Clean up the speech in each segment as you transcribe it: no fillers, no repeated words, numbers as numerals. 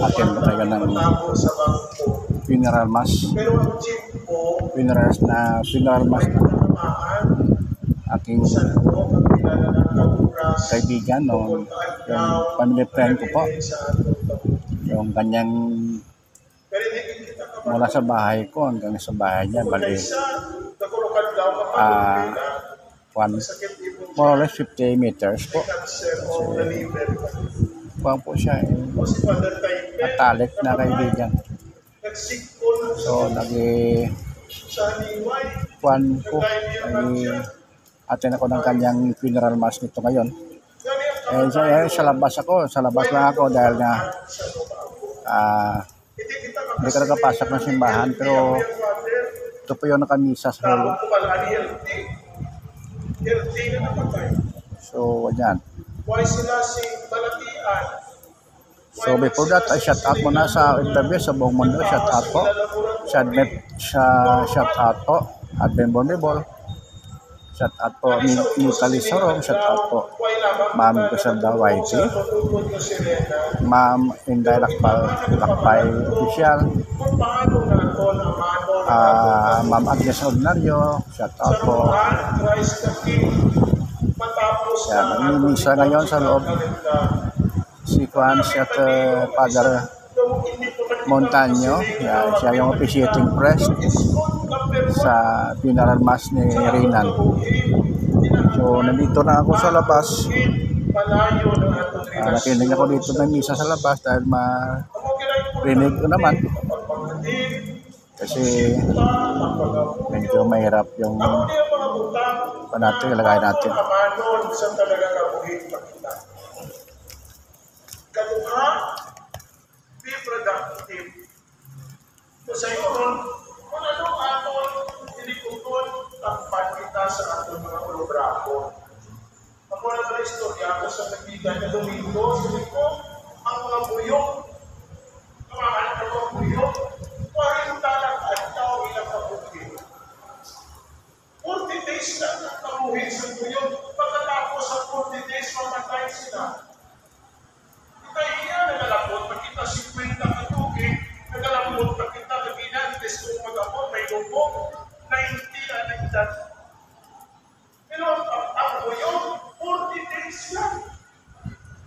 atin talaga ng funeral mass. Funeral mass na aking kaibigan, yung family friend ko po, yung kanyang mula sa bahay ko hanggang sa bahay niya, bali more or less 50 meters po. Kasi kuwang po siya, matalik na kaibigan. So kuwan ko, atin ako ng kanyang funeral mass nito ngayon. Sa labas lang ako dahil na hindi ka nakapasok ng simbahan, pero ito po yung nakamisa sa loob. So, yan. So, before that, I shout out muna sa interview sa buong mundo. Shout out po. Shout out po. Advent Volleyball. Shout out po Nitali Sorong. Shout out po Ma'am Kusanda YT. Ma'am Inday Lakpay Official. Ma'am Agnes Ordinario. Shout out po. Yan, nagmimisa ngayon sa loob si at Father Montaño. Yan, siya yung officiating priest sa funeral mass ni Reynan. So, nandito na ako sa labas. Nakinig ako dito ng misa sa labas dahil marinig ko naman. Kasi medyo mahirap yung ilagay natin. Kaduha, be productive. Sa iyo ron, kung ano aton tinikuton, takpan kita sa aton mga programo. Ako na sa istorya ako sa kaibigan na Domingo, sabi ko, ang mga buyok, kamaan ng mga buyok, 40 lang at tao ilang kabuhin. 40 days lang ang kabuhin sa buyok, pagkatapos sa 40 days, mamatay sila. Kaya nagalapot, pagkita 50 katugig, nagalapot, pagkita naginantes kung mag-apot, may lubog, 90 na edad. Pero ang buyog, 40 days lang.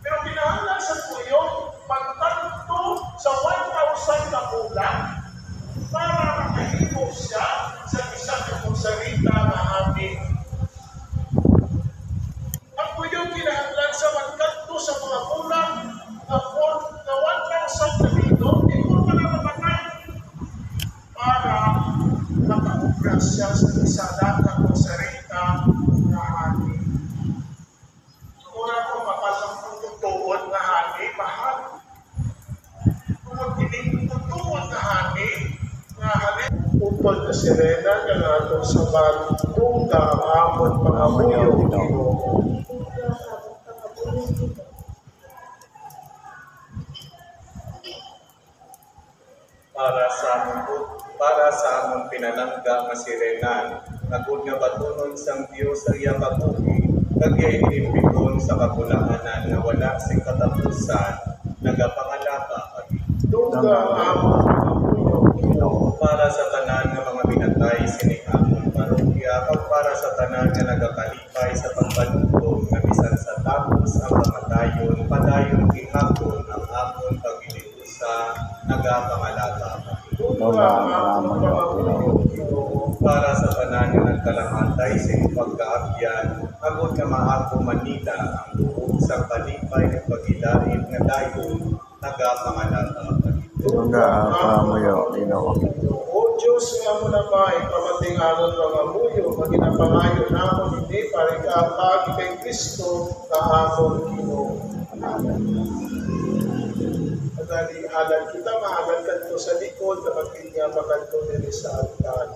Pero pinahalan sa buyog, pagtanto sa 1,000 na bulan, para makahimo siya sa isang kaponsarita na amin. Ang buyog pinahalan sa pagtanto sa mga bulan, na 1,000 na dito, ito pa na mamatay para makaubras siya sa isalat ng konsarita na hani. Una ko mapasang tutuon na hani, mahal. Kung tinitutuon na hani, upod na sirena, ganatong sa bagong kaamon pangamuyo. Para sa among pinalangga masirenan, nagud nga batunon sang Dios sa iyang kabuhi, kagya inimbikon sa kapulaanan na wala sing katapusan, nagapangalapa kami. Para sa tanan nga mga binatay sining among parokya, kag para sa tanan nga nagakalipay sa pagbalugtong nga bisan sa tapos ang kamatayon, padayon gihapon ang among pagiliusa, nagapangalapa kami. Para sa tanan nga nagkalamatay sa pagkaabyan, agod nga maako Manila ang buong sa kalipay ng paghilain nga dayon, nagapangalapa kami. O Diyos nga mo na ba, ipamating amon mga muyo, maginapangayo namon hindi, para ikaapagi kay Kristo na amon Ginoo. Halan kita, mahalan kanto sa likod, na magpinya makanto nila sa altar.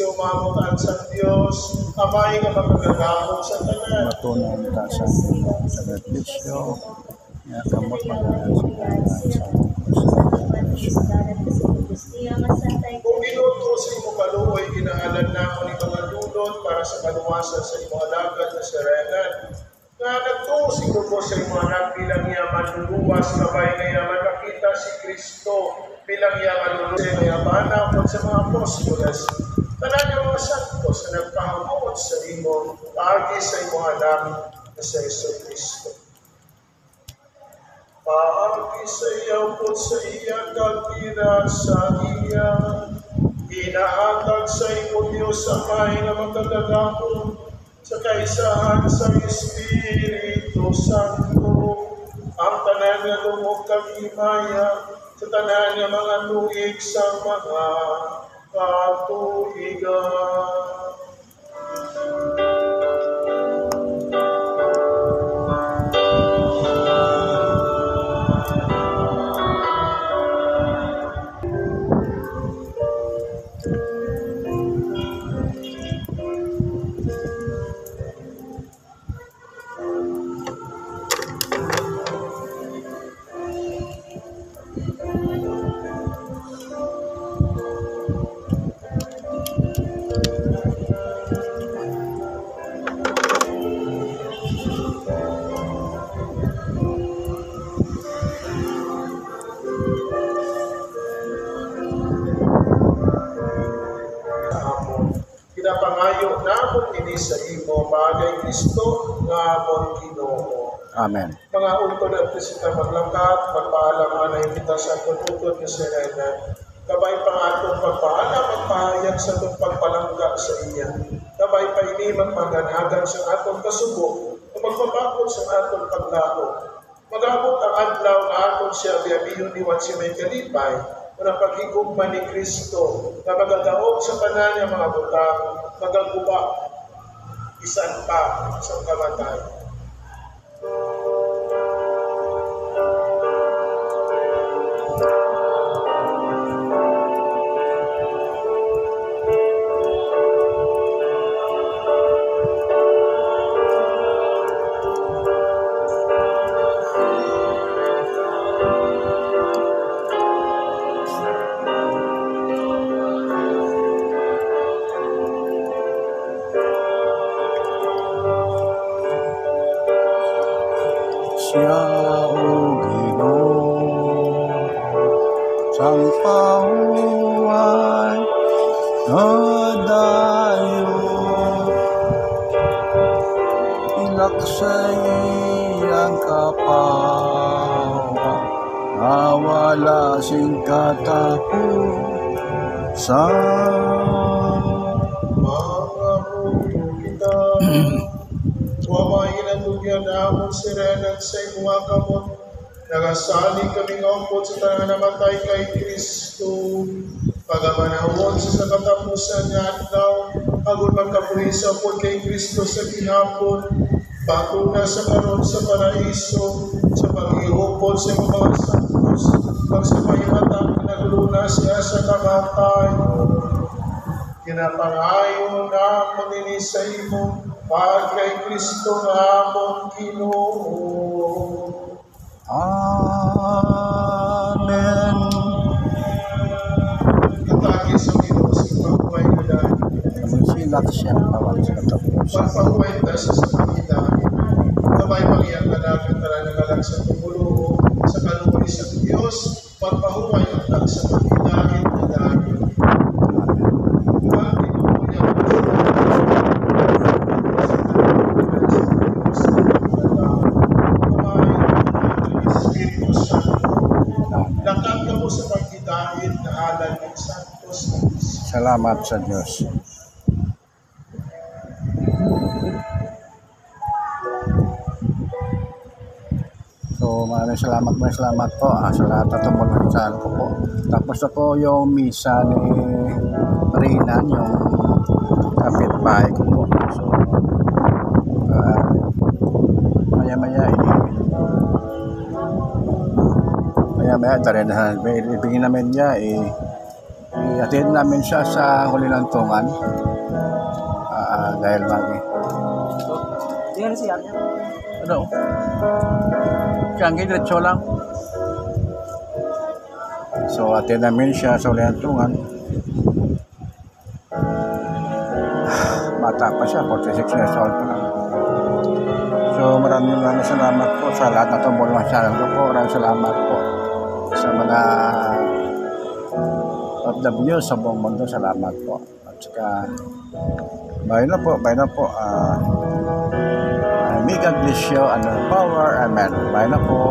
umamutan sa Diyos, amay nga magagahon sa tanan. Matunan ta sa benepisyo. Ya kamot magalang sa Kung ginuto sa imo kaluoy, kinahanglan nako ni mga dulot para sa kaluwasan sa imo alagad na serengan. Nga nagtuo siguro sa imo anak bilang yaman luluwas, kabay na yaman nakita si Kristo bilang yaman luluwas sa yaman ako sa mga apostoles. Tanan yung mga santos na nagpahamot sa imo, paagi sa imo anak na sa Yesu Kristo. Paagi sa iyo po sa iya kalpira sa iya, inahatag sa imo Diyos amay na magkagagahon sa kaisahan sa Espiritu Santo, ang tanan nga lumog kagimaya sa tanan nga mga tuig sa mga katuigan. Pinapangayo namon ini sa imo bagay Kristo nga amon Ginoo. Amen. Mga utod at bisita maglangkat, magpaalam na kita sa pagtutod ni Serena. Kabay pang atong pagpaalam at pahayag sa itong pagpalangga sa iya. Kabay pa ini magpaganagan sa atong kasubo o magpapakot sa atong paglaho. Magabot ang adlaw na atong siya biyabiyon ni Juan si May Kalipay o ng paghigugma ni Kristo na magagaog sa pananya mga butang, magaguba, isan pa sa kamatay. Siya o Ginoo, sang pahuway na dayo, ilaksay ang kapawa, nawala sing katapusan. Mga puto kita, wamayin ang tugyan na amon sirenag sa imuha kamot, nagasalig kami ngampot sa tanang namatay kay Kristo, pagamanawon sa katapusan niya at daw, agon magkapuhisa po kay Kristo sa ginapon, patuna sa karon sa paraiso, sa pag-iupod sa mga santos, pagsamaymatang nagluna siya sa kamatay. Kinapangayon na mo nini sa imo, pag kay Kristo nga among Ginoo. Amen. Katagi sa Ginoo si pagkuhay na dahil. Silak siya tawag sa katapusan. Pagpakuhay na sa sakitan. Kabay pangyang kanagan tala nagalang sa tumulo sa kaluwi sa Diyos, pagpahuhay na sa pagkidahit na dahil. Salamat sa Diyos. So maraming salamat po sa lahat na tumulong sa ko po. Tapos na po yung misa ni Rinan, yung kapitbahay ko po. So maya-maya, ibigin namin niya attend namin siya sa huli ng tungan. Dahil lagi. Tingnan siya niya. Ano? Siyang diretso lang. So, attend namin siya sa huli ng tungan. Bata pa siya, 46 years old pa lang. So, maraming salamat po sa lahat na tumulong sa channel ko po. Maraming salamat po sa mga OFW sa buong mundo. Salamat po. At saka, bye na po. May God bless you and power. Amen. Bye na po.